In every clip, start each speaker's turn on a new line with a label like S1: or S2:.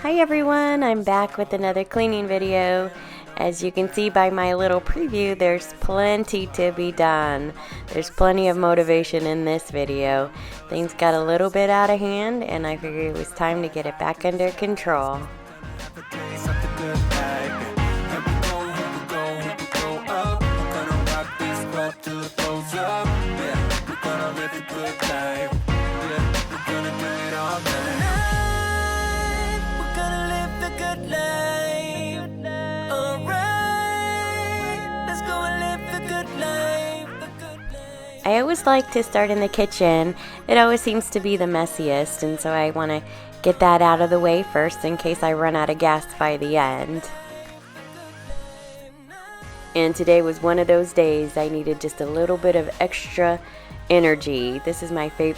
S1: Hi everyone, I'm back with another cleaning video. As you can see by my little preview, there's plenty to be done. There's plenty of motivation in this video. Things got a little bit out of hand and I figured it was time to get it back under control. I always like to start in the kitchen. It always seems to be the messiest, and so I want to get that out of the way first in case I run out of gas by the end. And today was one of those days I needed just a little bit of extra energy. This is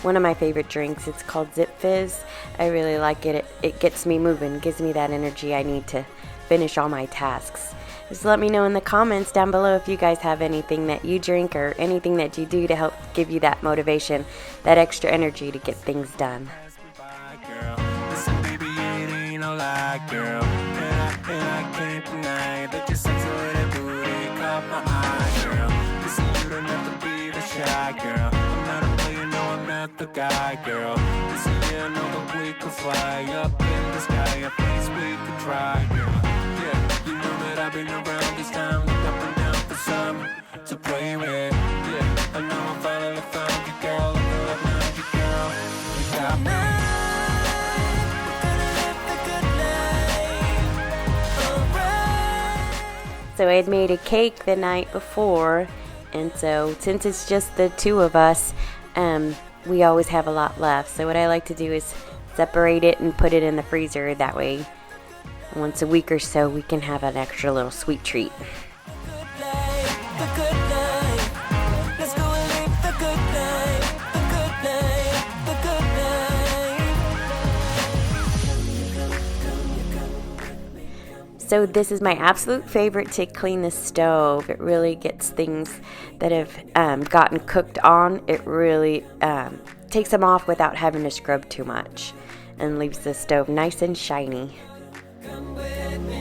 S1: one of my favorite drinks. It's called Zip Fizz. I really like it. It gets me moving, gives me that energy I need to finish all my tasks. Just let me know in the comments down below if you guys have anything that you drink or anything that you do to help give you that motivation, that extra energy to get things done.
S2: I've been around this time, looked up and down for some to play with. Yeah, I know I finally found you, girl. I found you, girl. You got me.
S1: So I had made a cake the night before, and so since it's just the two of us, we always have a lot left. So what I like to do is separate it and put it in the freezer. That way once a week or so we can have an extra little sweet treat. So this is my absolute favorite to clean the stove. It really gets things that have gotten cooked on. It really takes them off without having to scrub too much and leaves the stove nice and shiny.
S2: Come with me.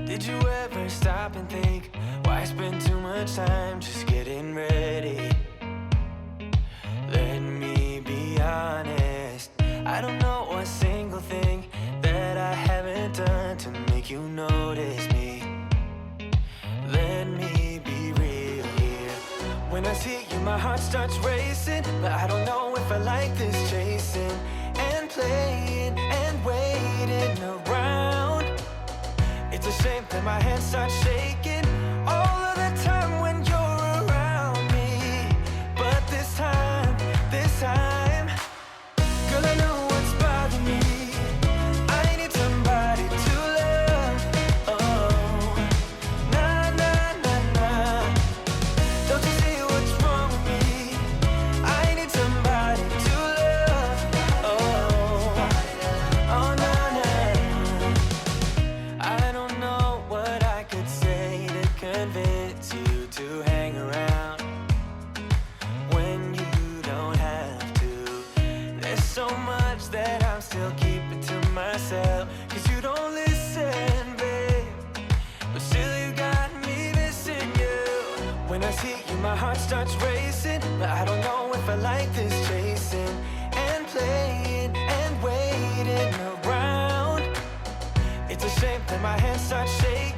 S2: Did you ever stop and think, why spend too much time just getting ready? Let me be honest, I don't know a single thing that I haven't done to make you notice me. Let me be real here. When I see you, my heart starts racing, but I don't know if I like this chasing and playing and waiting around. It's a shame that my hands start shaking all of the time when you're around me. But this time, girl, I know what's bothering me. I need somebody to love. Oh, nah, nah, nah, nah. Don't you see what's wrong with me? I need somebody to love. Oh, oh, nah, nah. I don't know what I could say to convince you to hang around when you don't have to. There's so much that I'm still keeping to myself, 'cause you don't listen, babe. But still you got me missing you. When I see you, my heart starts racing, but I don't know if I like this chasing and playing and waiting around. It's a shame that my hands start shaking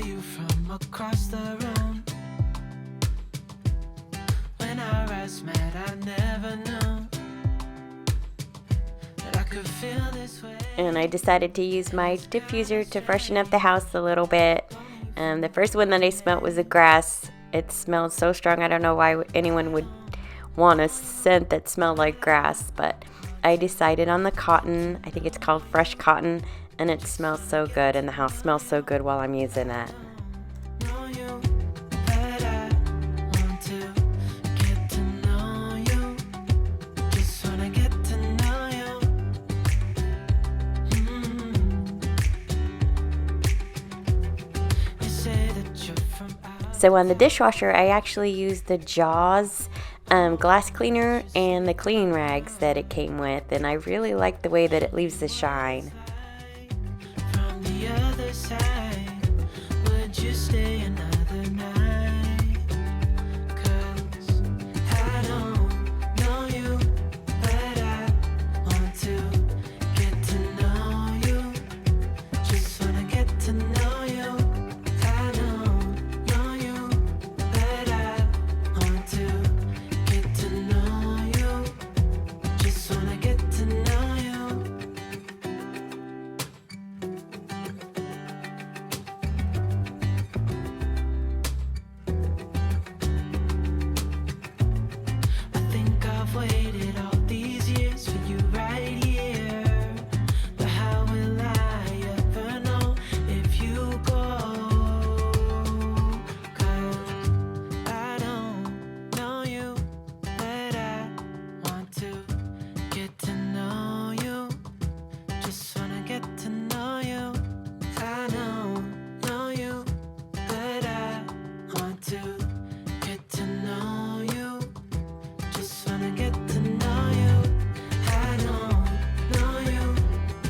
S2: you from across the room. When our eyes met, I never knew that I could feel this way.
S1: And I decided to use my diffuser to freshen up the house a little bit. The first one that I smelled was the grass. It smelled so strong. I don't know why anyone would want a scent that smelled like grass, but I decided on the cotton. I think it's called fresh cotton, and it smells so good, and the house smells so good while I'm using it.
S2: Know you, that I want to get to know you. Just wanna get to know you. You say that you're from out.
S1: So on the dishwasher, I actually used the Jaws glass cleaner and the cleaning rags that it came with, and I really like the way that it leaves the shine.
S2: From the other side, would you stay another night? 'Cause I don't know you, but I want to get to know you. Just wanna get to know you. I don't know you, but I want to get to know you. Just wanna get to know you. I think I've waited all these years for you right here. But how will I ever know if you go? 'Cause I don't know you, but I want to get to know you. Just wanna get to know you. I don't know you, but I want to get to know you. Just wanna get to know you. I don't know you,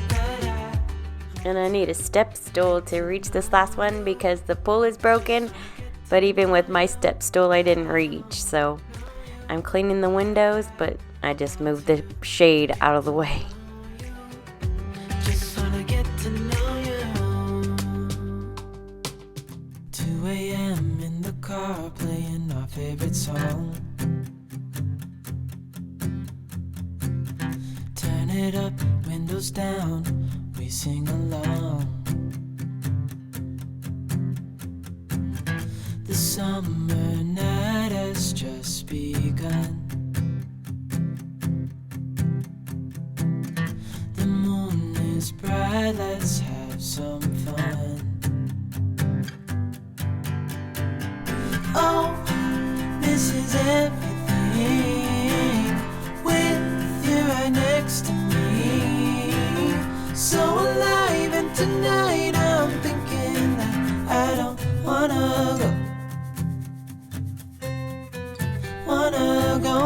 S2: but I.
S1: And I need a step stool to reach this last one because the pull is broken, but even with my step stool I didn't reach. So I'm cleaning the windows, but I just moved the shade out of the way.
S2: Just wanna get to know you. 2 a.m. in the car playing our favorite song. Turn it up, windows down, we sing along. The summer night has just begun. The moon is bright, let's have some fun. Oh, this is everything with you right next to me. So alive, and tonight I'm thinking that I don't wanna go. Wanna go.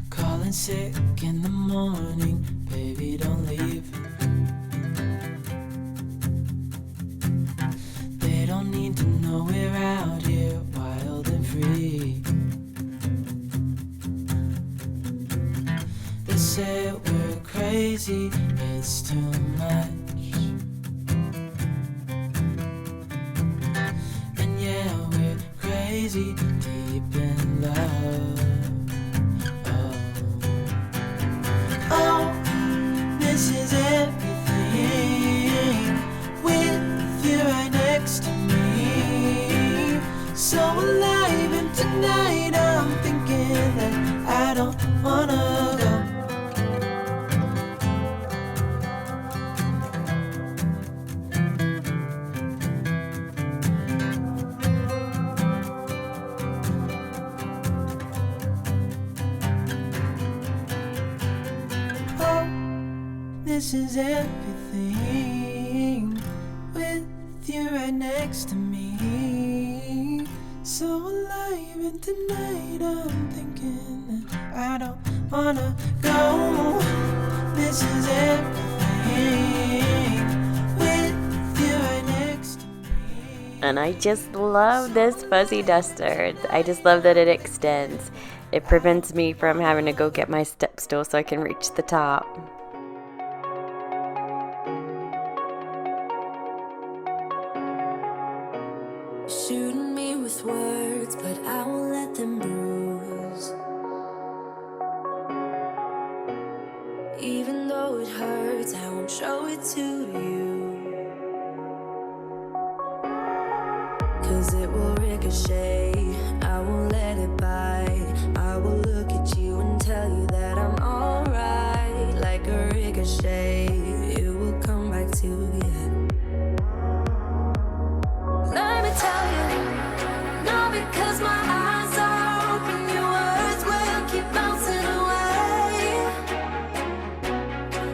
S2: Calling sick in the morning, baby, don't leave. They don't need to know we're out here wild and free. They say we're crazy, it's too much. And yeah, we're crazy, deep in love. Oh, this is everything with you right next to me. So alive, and tonight I'm thinking that I don't wanna go. Oh, this is everything with you right next to me. So alive, and tonight I'm thinking that I don't wanna go. This is everything with you right next to me.
S1: And I just love this fuzzy duster. I just love that it extends. It prevents me from having to go get my step stool so I can reach the top.
S3: Shooting me with words, but I won't let them bruise. Even though it hurts, I won't show it to you. 'Cause it will ricochet, I won't let it bite. I will look at you and tell you that I'm alright. Like a ricochet, it will come back to you. Let me tell you, no, because my eyes are open, your words will keep bouncing away.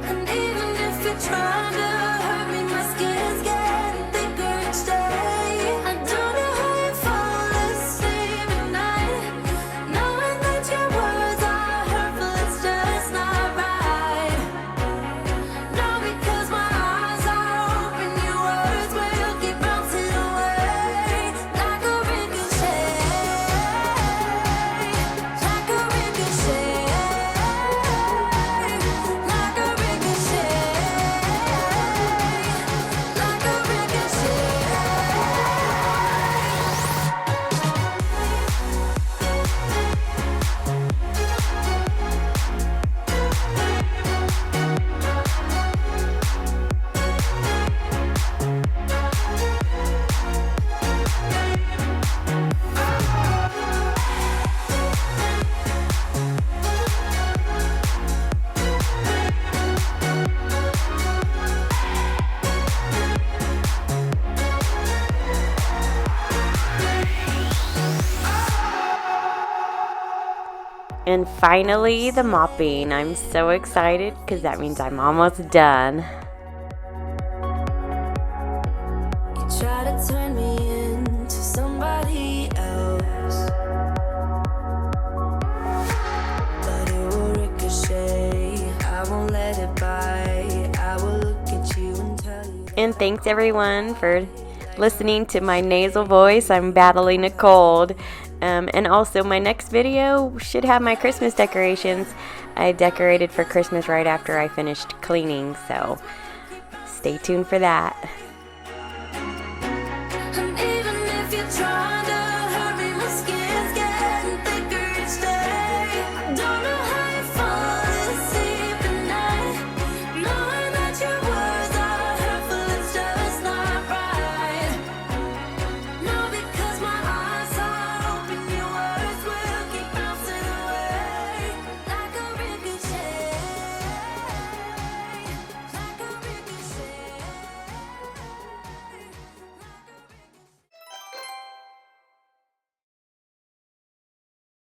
S3: And even if you're trying to hurt me, my skin's getting thicker each day. I don't know how you fall asleep at night, knowing that your words are hurtful, it's just not right. No, because my eyes are open, your words will keep bouncing away. Like a ricochet, like a ricochet, like a ricochet, like a ricochet.
S1: And finally, the mopping. I'm so excited because that means I'm almost done.
S3: You try to turn me into somebody else, but it will ricochet. I won't let it bite. I will look at you and tell you.
S1: And thanks everyone for listening to my nasal voice. I'm battling a cold. And also my next video should have my Christmas decorations. I decorated for Christmas right after I finished cleaning, so stay tuned for that.
S3: And even if you try